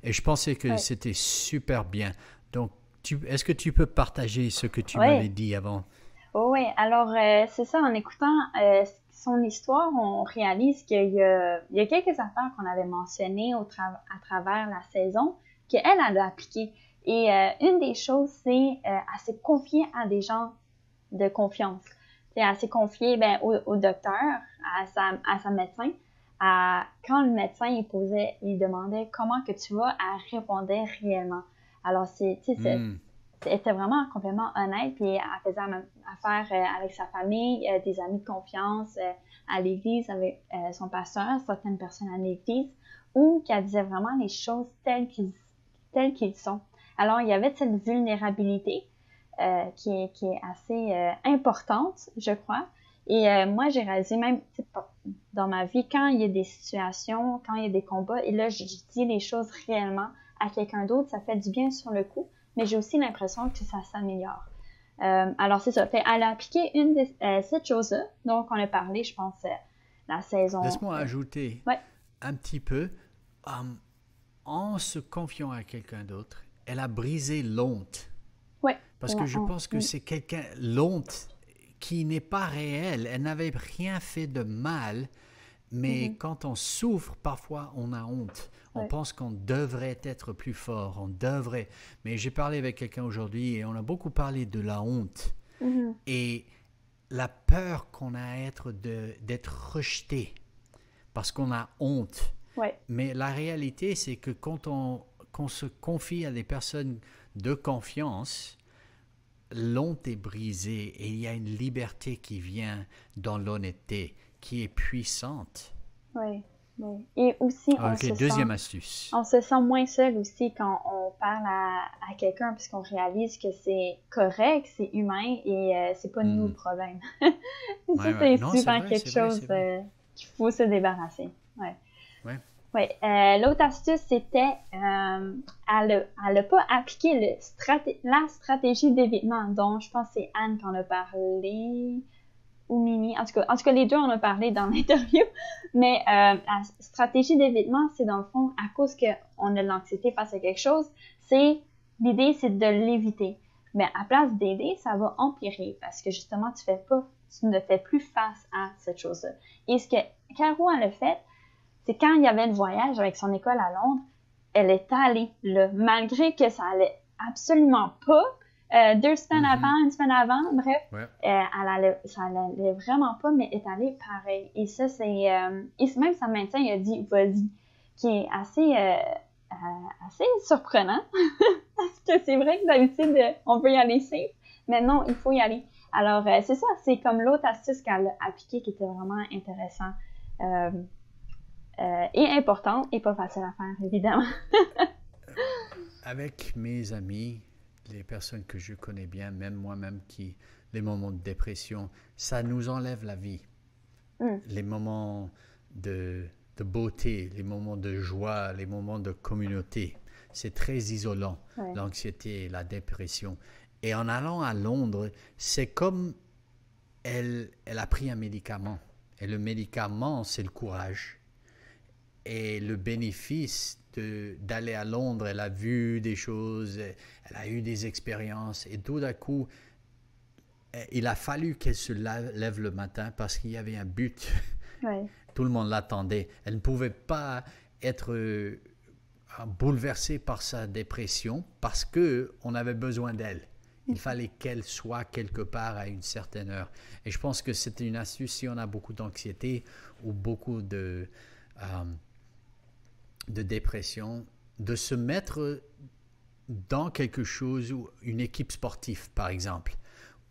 Speaker 3: Et je pensais que c'était super bien. Donc, est-ce que tu peux partager ce que tu m'avais dit avant?
Speaker 2: Oui, alors c'est ça, en écoutant son histoire, on réalise qu'il y a quelques affaires qu'on avait mentionnées à travers la saison qu'elle a appliquées. Et une des choses, c'est elle s'est confiée à des gens de confiance. Elle s'est confiée au docteur, à sa médecin. Quand le médecin il demandait comment que tu vas, elle répondait réellement. Alors, elle était vraiment complètement honnête, puis elle faisait la même affaire avec sa famille, des amis de confiance, à l'église, avec son pasteur, certaines personnes à l'église, où qu'elle disait vraiment les choses telles qu'ils sont. Alors, il y avait cette vulnérabilité qui est assez importante, je crois. Et moi, j'ai réalisé même dans ma vie, quand il y a des situations, quand il y a des combats, et là, je dis les choses réellement à quelqu'un d'autre, ça fait du bien sur le coup, mais j'ai aussi l'impression que ça s'améliore. Alors, c'est ça. Elle a appliqué une de cette chose-là, donc on a parlé, je pense, la saison...
Speaker 3: Laisse-moi ajouter un petit peu. En se confiant à quelqu'un d'autre, elle a brisé l'honte.
Speaker 2: Oui.
Speaker 3: Parce que je pense que c'est l'honte qui n'est pas réelle. Elle n'avait rien fait de mal, mais quand on souffre, parfois on a honte. On pense qu'on devrait être plus fort, on devrait. Mais j'ai parlé avec quelqu'un aujourd'hui et on a beaucoup parlé de la honte. Et la peur qu'on a d'être rejeté parce qu'on a honte. Mais la réalité, c'est que quand on se confie à des personnes de confiance, l'honte est brisée et il y a une liberté qui vient dans l'honnêteté, qui est puissante.
Speaker 2: Oui. Et aussi,
Speaker 3: deuxième astuce.
Speaker 2: On se sent moins seul aussi quand on parle à quelqu'un, puisqu'on réalise que c'est correct, c'est humain et c'est pas nous le problème. C'est souvent quelque chose qu'il faut se débarrasser. L'autre astuce, c'était elle n'a pas appliqué la stratégie d'évitement, dont je pense que c'est Anne qui en a parlé, ou Mimi. En tout cas, les deux en ont parlé dans l'interview. Mais la stratégie d'évitement, c'est dans le fond, à cause qu'on a de l'anxiété face à quelque chose, l'idée, c'est de l'éviter. Mais à place d'aider, ça va empirer parce que justement, tu ne fais plus face à cette chose-là. Et ce que Caro a fait, c'est quand il y avait le voyage avec son école à Londres, elle est allée là, malgré que ça allait absolument pas. 2 semaines avant, 1 semaine avant, bref, ça allait vraiment pas, mais elle est allée pareil. Et ça, c'est... et même sa médecin, il a dit « vas-y », qui est assez surprenant, parce que c'est vrai que d'habitude, on peut y aller safe, mais non, il faut y aller. Alors, c'est ça, c'est comme l'autre astuce qu'elle a appliquée qui était vraiment intéressant. Et importante et pas facile à faire, évidemment.
Speaker 3: Avec mes amis, les personnes que je connais bien, même moi-même, les moments de dépression, ça nous enlève la vie. Les moments de beauté, les moments de joie, les moments de communauté. C'est très isolant, l'anxiété et la dépression. Et en allant à Londres, c'est comme elle a pris un médicament. Et le médicament, c'est le courage. Et le bénéfice d'aller à Londres, elle a vu des choses, elle a eu des expériences. Et tout d'un coup, il a fallu qu'elle se lève le matin parce qu'il y avait un but. Tout le monde l'attendait. Elle ne pouvait pas être bouleversée par sa dépression parce qu'on avait besoin d'elle. Il fallait qu'elle soit quelque part à une certaine heure. Et je pense que c'est une astuce si on a beaucoup d'anxiété ou beaucoup de dépression, de se mettre dans quelque chose, ou une équipe sportive par exemple,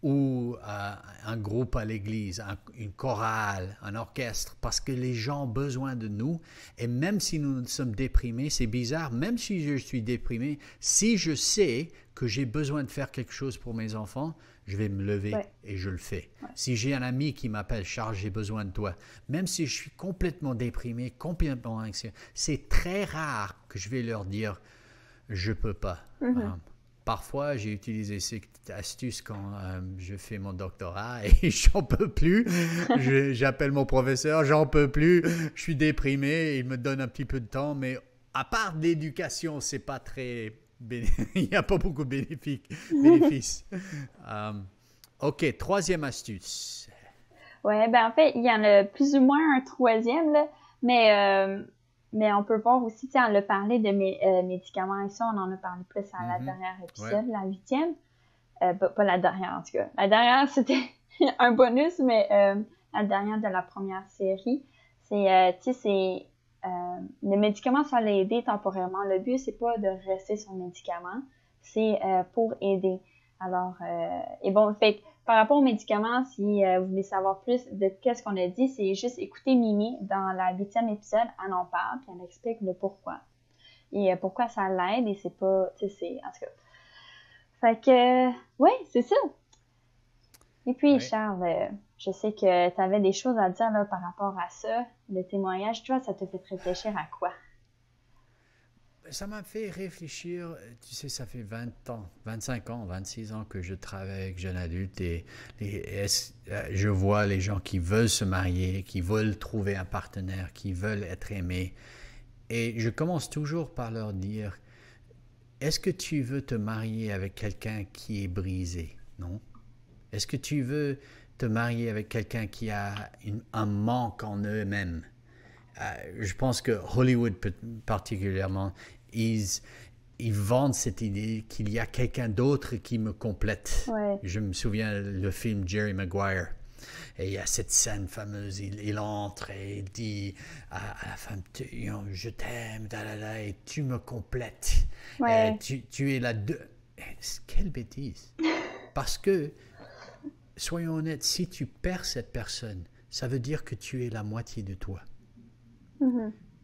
Speaker 3: ou un groupe à l'église, une chorale, un orchestre, parce que les gens ont besoin de nous. Et même si nous sommes déprimés, c'est bizarre, même si je suis déprimé, si je sais que j'ai besoin de faire quelque chose pour mes enfants, je vais me lever et je le fais. Ouais. Si j'ai un ami qui m'appelle, Charles, j'ai besoin de toi, même si je suis complètement déprimé, complètement anxieux, c'est très rare que je vais leur dire, je peux pas. Parfois, j'ai utilisé cette astuce quand je fais mon doctorat et j'en peux plus. J'appelle mon professeur, j'en peux plus. Je suis déprimé, il me donne un petit peu de temps, mais à part l'éducation, c'est pas très... il n'y a pas beaucoup de bénéfices. OK, troisième astuce.
Speaker 2: Oui, ben en fait, il y en a plus ou moins un troisième, là, mais on peut voir aussi, on a parlé de médicaments et ça, on en a parlé plus à la dernière épisode, la 8e. Pas la dernière, en tout cas. La dernière, c'était un bonus, mais la dernière de la première série, c'est, le médicament, ça va l'aider temporairement. Le but, c'est pas de rester sur le médicament, c'est pour aider. Alors, et bon, fait par rapport aux médicaments, si vous voulez savoir plus de qu'est-ce qu'on a dit, c'est juste écouter Mimi dans la 8e épisode, elle en parle, puis elle explique le pourquoi. Et pourquoi ça l'aide, et c'est pas, tu sais, c'est, en tout cas. Fait que, ouais, c'est ça. Et puis, Charles, je sais que tu avais des choses à dire là, par rapport à ça, le témoignage. Toi, ça te fait réfléchir à quoi?
Speaker 3: Ça m'a fait réfléchir, tu sais, ça fait 20 ans, 25 ans, 26 ans que je travaille avec jeunes adultes et je vois les gens qui veulent se marier, qui veulent trouver un partenaire, qui veulent être aimés. Et je commence toujours par leur dire, est-ce que tu veux te marier avec quelqu'un qui est brisé? Non? Est-ce que tu veux te marier avec quelqu'un qui a un manque en eux-mêmes? Je pense que Hollywood particulièrement, ils vendent cette idée qu'il y a quelqu'un d'autre qui me complète.
Speaker 2: Ouais.
Speaker 3: Je me souviens le film Jerry Maguire. Et il y a cette scène fameuse, il entre et il dit à la femme, je t'aime, et tu me complètes.
Speaker 2: Ouais.
Speaker 3: Tu es la deux. Quelle bêtise! Parce que, soyons honnêtes, si tu perds cette personne, ça veut dire que tu es la moitié de toi.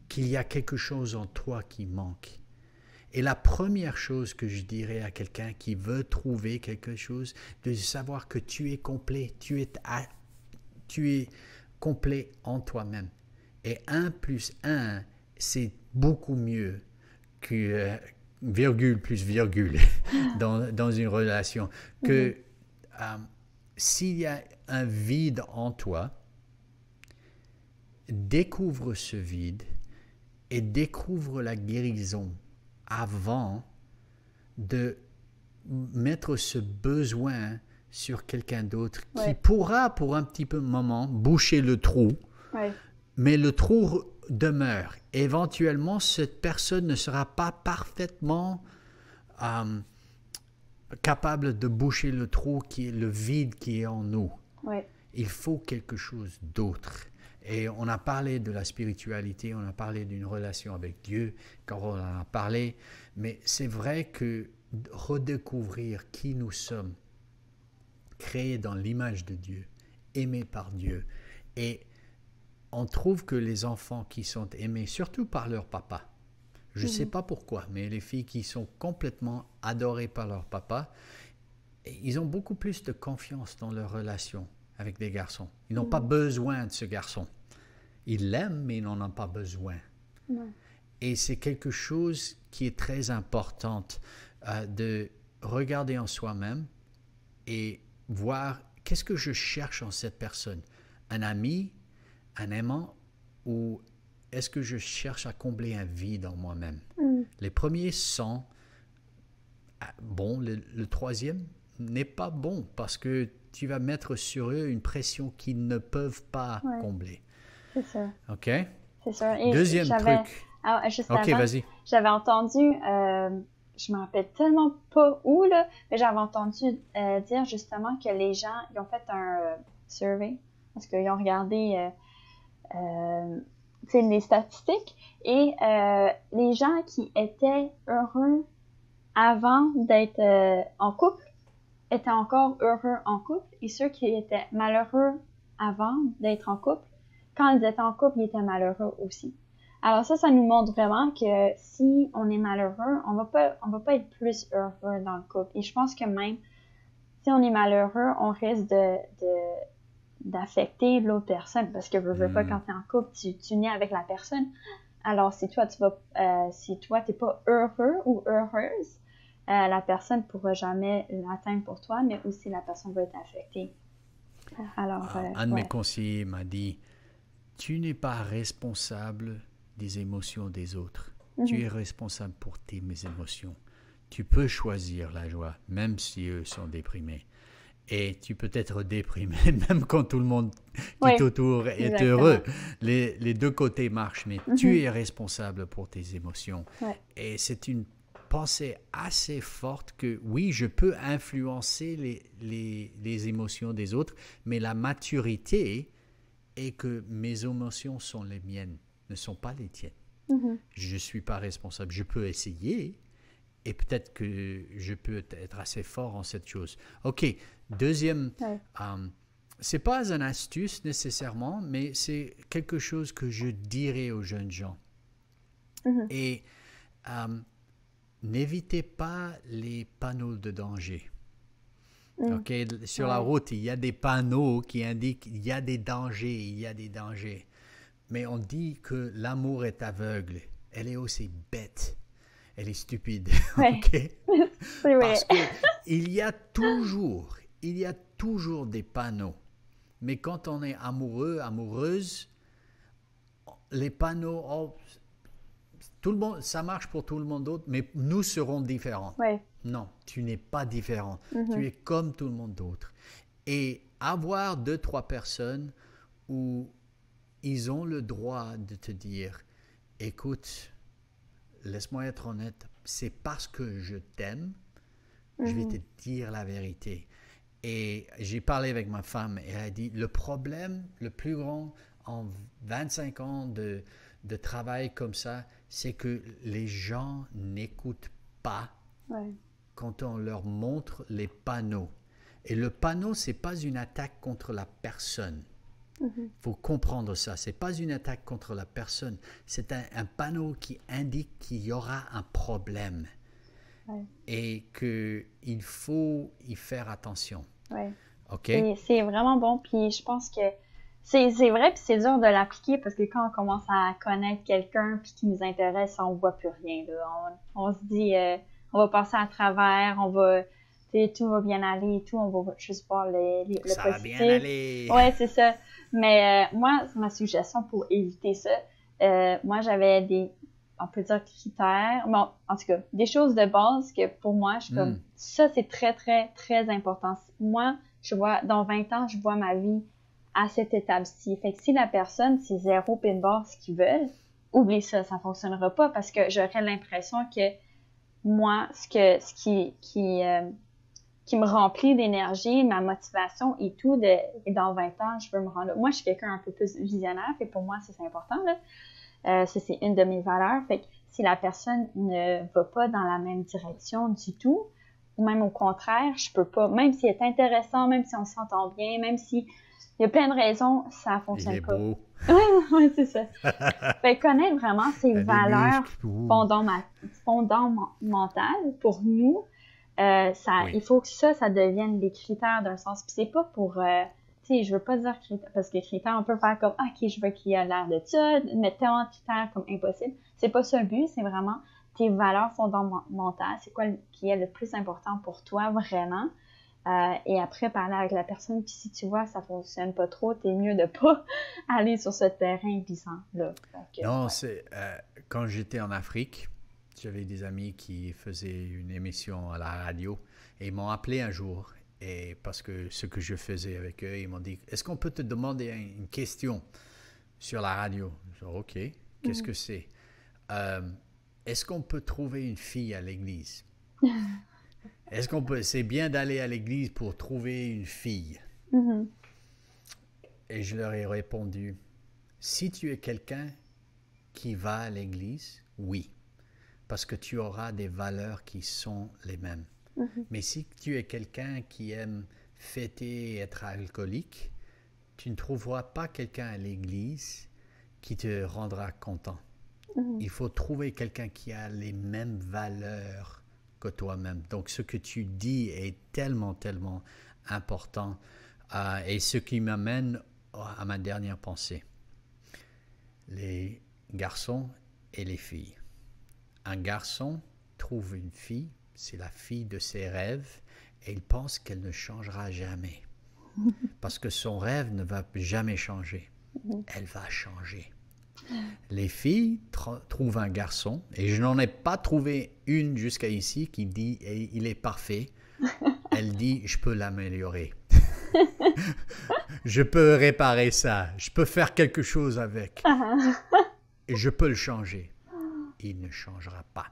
Speaker 3: Qu'il y a quelque chose en toi qui manque. Et la première chose que je dirais à quelqu'un qui veut trouver quelque chose, de savoir que tu es complet, tu es complet en toi-même. Et 1 plus 1, c'est beaucoup mieux que virgule plus virgule dans une relation. Que s'il y a un vide en toi, découvre ce vide et découvre la guérison avant de mettre ce besoin sur quelqu'un d'autre qui pourra pour un petit peu de moment boucher le trou, mais le trou demeure. Éventuellement, cette personne ne sera pas parfaitement capable de boucher le trou qui est le vide qui est en nous. Il faut quelque chose d'autre. Et on a parlé de la spiritualité, on a parlé d'une relation avec Dieu, Carole en a parlé, mais c'est vrai que redécouvrir qui nous sommes, créés dans l'image de Dieu, aimés par Dieu, et on trouve que les enfants qui sont aimés, surtout par leur papa, je ne sais pas pourquoi, mais les filles qui sont complètement adorées par leur papa, ils ont beaucoup plus de confiance dans leur relation avec des garçons. Ils n'ont pas besoin de ce garçon. Ils l'aiment, mais ils n'en ont pas besoin. Et c'est quelque chose qui est très important de regarder en soi-même et voir qu'est-ce que je cherche en cette personne. Un ami, un aimant, ou est-ce que je cherche à combler un vide en moi-même? Les premiers sont bons, le troisième n'est pas bon parce que tu vas mettre sur eux une pression qu'ils ne peuvent pas combler.
Speaker 2: C'est ça.
Speaker 3: OK?
Speaker 2: C'est ça. Et
Speaker 3: deuxième truc.
Speaker 2: Juste
Speaker 3: OK,
Speaker 2: avant,
Speaker 3: vas-y.
Speaker 2: j'avais entendu, je me rappelle tellement pas où, là, mais j'avais entendu dire justement que les gens, ils ont fait un survey, parce qu'ils ont regardé tu sais, les statistiques, et les gens qui étaient heureux avant d'être en couple étaient encore heureux en couple, et ceux qui étaient malheureux avant d'être en couple, quand ils étaient en couple, ils étaient malheureux aussi. Alors ça nous montre vraiment que si on est malheureux, on va pas être plus heureux dans le couple. Et je pense que même si on est malheureux, on risque d'affecter l'autre personne, parce que veux pas, quand t'es en couple, tu nais avec la personne. Alors si toi t'es pas heureux ou heureuse, la personne pourra jamais l'atteindre pour toi, mais aussi la personne va être affectée. Alors,
Speaker 3: un de mes conseillers m'a dit, tu n'es pas responsable des émotions des autres. Tu es responsable pour tes émotions. Tu peux choisir la joie, même si eux sont déprimés. Et tu peux être déprimé, même quand tout le monde qui t'entoure est heureux. Les deux côtés marchent, mais tu es responsable pour tes émotions. Et c'est une pensée assez forte que, oui, je peux influencer les émotions des autres, mais la maturité est que mes émotions sont les miennes, ne sont pas les tiennes. Je ne suis pas responsable. Je peux essayer et peut-être que je peux être assez fort en cette chose. OK, deuxième, c'est pas une astuce nécessairement, mais c'est quelque chose que je dirais aux jeunes gens. Et n'évitez pas les panneaux de danger. OK, sur la route, il y a des panneaux qui indiquent qu'il y a des dangers, il y a des dangers. Mais on dit que l'amour est aveugle. Elle est aussi bête. Elle est stupide. OK?
Speaker 2: C'est vrai.
Speaker 3: Parce qu'il y a toujours des panneaux. Mais quand on est amoureux, amoureuse, les panneaux, tout le monde, ça marche pour tout le monde d'autre, mais nous serons différents. Non, tu n'es pas différent. Tu es comme tout le monde d'autre. Et avoir 2-3 personnes où ils ont le droit de te dire, écoute, laisse-moi être honnête, c'est parce que je t'aime, je vais te dire la vérité. Et j'ai parlé avec ma femme et elle a dit, le problème le plus grand en 25 ans de travail comme ça, c'est que les gens n'écoutent pas quand on leur montre les panneaux. Et le panneau, ce n'est pas une attaque contre la personne. Il faut comprendre ça. Ce n'est pas une attaque contre la personne. C'est un panneau qui indique qu'il y aura un problème et qu'il faut y faire attention. OK?
Speaker 2: Et c'est vraiment bon. Puis je pense que c'est vrai, puis c'est dur de l'appliquer parce que quand on commence à connaître quelqu'un puis qui nous intéresse, on ne voit plus rien. Là. On se dit, on va passer à travers, tout va bien aller et tout, on va juste voir le positif.
Speaker 3: Ça va bien aller.
Speaker 2: Ouais, c'est ça. Mais moi, ma suggestion pour éviter ça, moi, j'avais on peut dire critères, bon, en tout cas, des choses de base que pour moi, je suis comme, ça, c'est très, très, très important. Moi, je vois, dans 20 ans, je vois ma vie à cette étape-ci. Fait que si la personne, c'est 0 pin bar ce qu'ils veulent, oublie ça, ça fonctionnera pas parce que j'aurais l'impression que moi, ce qui me remplit d'énergie, ma motivation et tout, et dans 20 ans, je veux me rendre... Moi, je suis quelqu'un un peu plus visionnaire, et pour moi, ça, c'est important, là. C'est une de mes valeurs. Fait que si la personne ne va pas dans la même direction du tout, ou même au contraire, je peux pas, même si c'est intéressant, même si on s'entend bien, même si il y a plein de raisons, ça fonctionne pas.
Speaker 3: Beau.
Speaker 2: Oui, c'est ça. Fait que connaître vraiment ces valeurs fondamentales pour nous, il faut que ça devienne des critères d'un sens. Puis c'est pas pour, tu sais, je veux pas dire critères, parce que critères, on peut faire comme, ok, je veux qu'il y ait l'air de ça, mettre tellement de critères comme impossible. C'est pas ça le but, c'est vraiment tes valeurs fondamentales, c'est quoi qui est le plus important pour toi vraiment. Et après, parler avec la personne, puis si tu vois ça fonctionne pas trop, t'es mieux de pas aller sur ce terrain glissant-là.
Speaker 3: Non, c'est quand j'étais en Afrique, j'avais des amis qui faisaient une émission à la radio et ils m'ont appelé un jour et parce que ce que je faisais avec eux, ils m'ont dit « Est-ce qu'on peut te demander une question sur la radio ?» Je dis « OK, qu'est-ce que c'est Est-ce qu'on peut trouver une fille à l'église ?» C'est bien d'aller à l'église pour trouver une fille? Et je leur ai répondu, si tu es quelqu'un qui va à l'église, oui, parce que tu auras des valeurs qui sont les mêmes. Mais si tu es quelqu'un qui aime fêter et être alcoolique, tu ne trouveras pas quelqu'un à l'église qui te rendra content. Il faut trouver quelqu'un qui a les mêmes valeurs que toi-même. Donc, ce que tu dis est tellement, tellement important. Et ce qui m'amène à ma dernière pensée. Les garçons et les filles. Un garçon trouve une fille, c'est la fille de ses rêves, et il pense qu'elle ne changera jamais. Parce que son rêve ne va jamais changer. Elle va changer. Les filles trouvent un garçon, et je n'en ai pas trouvé une jusqu'à ici qui dit « il est parfait ». Elle dit « je peux l'améliorer ». Je peux réparer ça, je peux faire quelque chose avec, et je peux le changer. Il ne changera pas.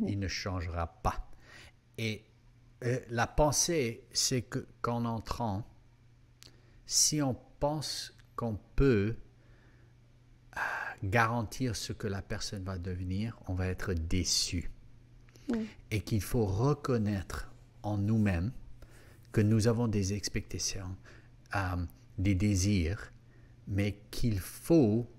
Speaker 3: Il ne changera pas. Et la pensée, c'est qu'en entrant, si on pense qu'on peut garantir ce que la personne va devenir, on va être déçu. Et qu'il faut reconnaître en nous-mêmes que nous avons des expectations, des désirs, mais qu'il faut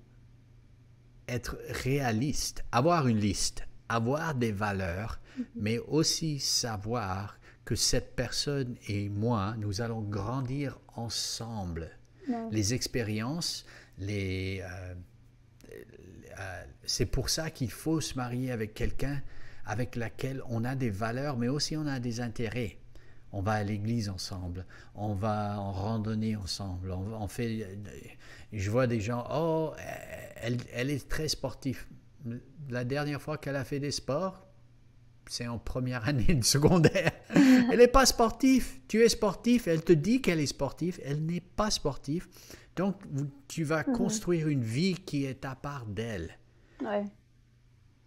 Speaker 3: être réaliste, avoir une liste, avoir des valeurs, mais aussi savoir que cette personne et moi, nous allons grandir ensemble. Les expériences, c'est pour ça qu'il faut se marier avec quelqu'un avec laquelle on a des valeurs, mais aussi on a des intérêts. On va à l'église ensemble, on va en randonnée ensemble, on fait... Je vois des gens, oh, elle est très sportive. La dernière fois qu'elle a fait des sports, c'est en première année de secondaire. Elle n'est pas sportive. Tu es sportif, elle te dit qu'elle est sportive, elle n'est pas sportive. Donc, tu vas construire une vie qui est à part d'elle.
Speaker 2: Ouais.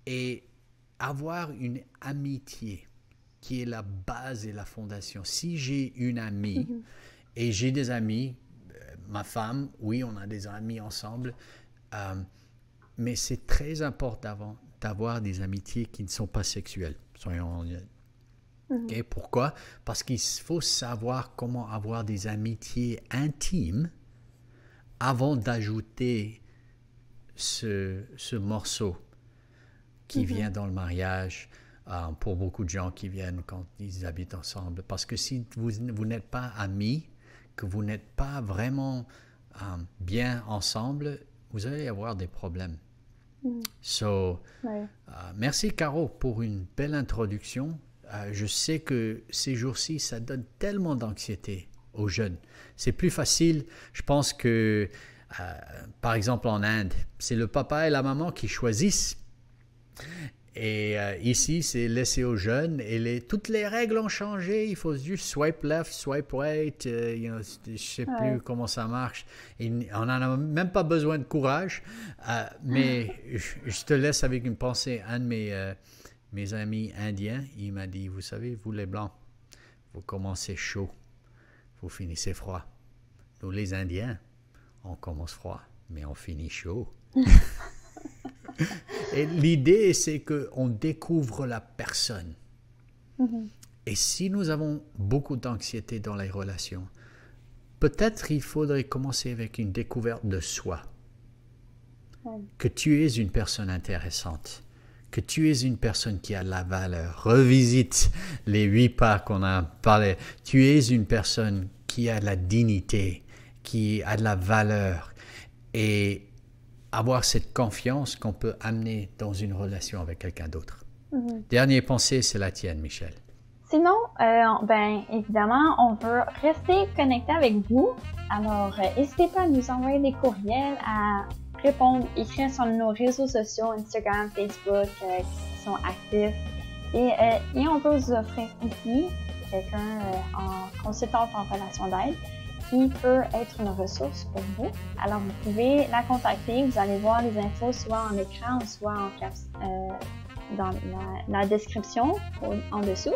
Speaker 3: Et avoir une amitié qui est la base et la fondation. Si j'ai une amie, et j'ai des amis, ma femme, oui, on a des amis ensemble, mais c'est très important d'avoir des amitiés qui ne sont pas sexuelles. Soyons okay, pourquoi? Parce qu'il faut savoir comment avoir des amitiés intimes avant d'ajouter ce morceau qui vient dans le mariage, pour beaucoup de gens qui viennent quand ils habitent ensemble. Parce que si vous n'êtes pas amis, que vous n'êtes pas vraiment bien ensemble, vous allez avoir des problèmes. Merci Caro pour une belle introduction. Je sais que ces jours-ci, ça donne tellement d'anxiété aux jeunes. C'est plus facile, je pense que, par exemple en Inde, c'est le papa et la maman qui choisissent. Et ici, c'est laissé aux jeunes et toutes les règles ont changé. Il faut juste swipe left, swipe right. Je ne sais plus comment ça marche. Et on n'en a même pas besoin de courage. Mais je te laisse avec une pensée. Un de mes amis indiens, il m'a dit, vous savez, vous les Blancs, vous commencez chaud, vous finissez froid. Nous, les Indiens, on commence froid, mais on finit chaud. Et l'idée, c'est qu'on découvre la personne. Et si nous avons beaucoup d'anxiété dans les relations, peut-être il faudrait commencer avec une découverte de soi. Que tu es une personne intéressante, que tu es une personne qui a de la valeur. Revisite les 8 pas qu'on a parlé. Tu es une personne qui a de la dignité, qui a de la valeur. Et avoir cette confiance qu'on peut amener dans une relation avec quelqu'un d'autre. Dernière pensée, c'est la tienne, Michel.
Speaker 2: Sinon, évidemment, on veut rester connecté avec vous. Alors, n'hésitez pas à nous envoyer des courriels, à répondre, écrire sur nos réseaux sociaux, Instagram, Facebook, qui sont actifs. Et on peut vous offrir aussi quelqu'un en consultante en relation d'aide qui peut être une ressource pour vous. Alors, vous pouvez la contacter. Vous allez voir les infos soit en écran ou soit dans la description en dessous.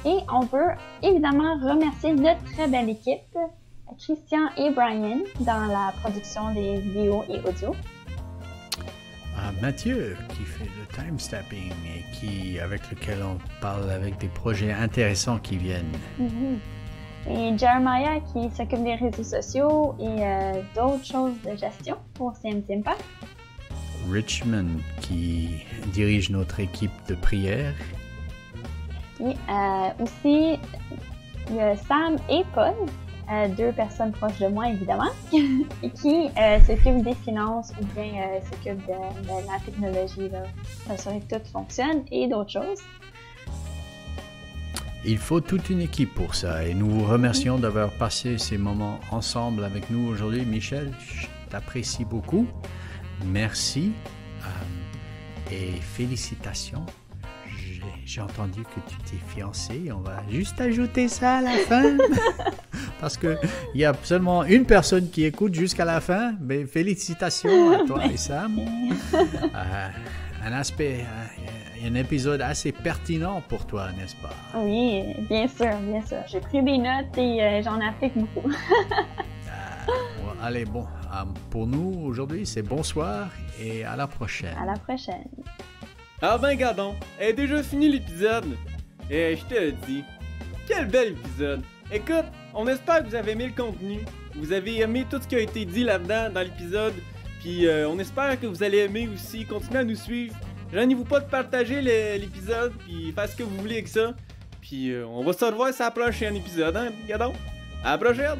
Speaker 2: Et on peut évidemment remercier notre très belle équipe, Christian et Brian, dans la production des vidéos et audios.
Speaker 3: Mathieu, qui fait le time-stamping et avec lequel on parle avec des projets intéressants qui viennent.
Speaker 2: Et Jeremiah, qui s'occupe des réseaux sociaux et d'autres choses de gestion pour CMC Impact.
Speaker 3: Richmond, qui dirige notre équipe de prière.
Speaker 2: Et aussi, il y a Sam et Paul, deux personnes proches de moi, évidemment, qui s'occupent des finances ou bien s'occupent de la technologie, là, s'assurer que tout fonctionne et d'autres choses.
Speaker 3: Il faut toute une équipe pour ça et nous vous remercions d'avoir passé ces moments ensemble avec nous aujourd'hui. Michel, je t'apprécie beaucoup. Merci et félicitations. J'ai entendu que tu t'es fiancé. On va juste ajouter ça à la fin. Parce qu'il y a seulement une personne qui écoute jusqu'à la fin. Mais félicitations à toi et Sam. Un épisode assez pertinent pour toi, n'est-ce pas?
Speaker 2: Oui, bien sûr, bien sûr. J'ai pris des notes et j'en applique beaucoup.
Speaker 3: Allez, bon, pour nous aujourd'hui, c'est bonsoir et à la prochaine.
Speaker 2: À la prochaine.
Speaker 1: Ah ben, gardons, est déjà fini l'épisode. Et je te le dis, quel bel épisode. Écoute, on espère que vous avez aimé le contenu. Vous avez aimé tout ce qui a été dit là-dedans dans l'épisode. Puis on espère que vous allez aimer aussi. Continuez à nous suivre. Gênez-vous pas de partager l'épisode, puis faites ce que vous voulez avec ça. Puis on va se revoir sur la prochaine épisode, hein, gardons. À la prochaine!